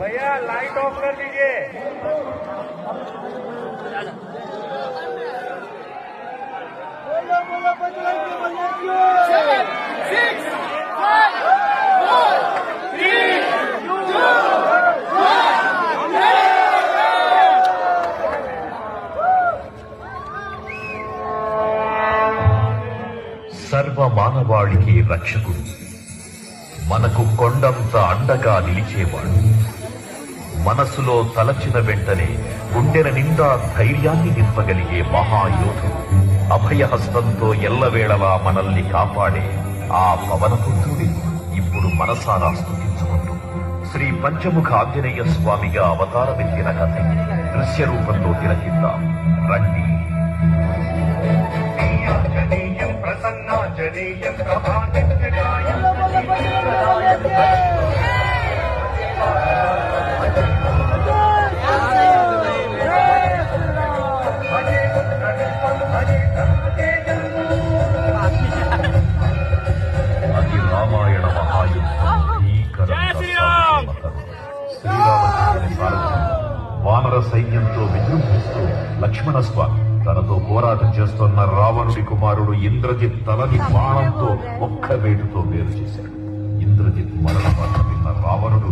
भैया light of कर दीजिए। बोलो बजरंग बली की। 7, 6, 5, 4, 3, 2, 1। సర్వ మానవాళికి రక్షకుడు, మనకు కొండంత అండగా నిలిచేవాడు, మనసులో తలచిన వెంటనే గుండెల నిండా ధైర్యాన్ని నింపగలిగే మహాయోధుడు, అభయహస్తంతో ఎల్లవేళలా మనల్ని కాపాడే ఆ పవనపుత్రుడి ఇప్పుడు మనసారా స్తుతించుకుంటూ శ్రీ పంచముఖ ఆంజనేయ స్వామిగా అవతారమెత్తిన కథ దృశ్య రూపంలో తిలకిద్దాం రండి. ప్రసన్నాంజనేయం అది రామాయణ మహాయుద్ధం. శ్రీరామచంద్రుని సారథ్యం వానర సైన్యంతో విజృంభిస్తూ లక్ష్మణ స్వామి తనతో పోరాటం చేస్తున్న రావణుడి కుమారుడు ఇంద్రజిత్ తలని బాణంతో ఒక్క వేటుతో వేరు చేశాడు. ఇంద్రజిత్ మరణ వార్త విన్న రావణుడు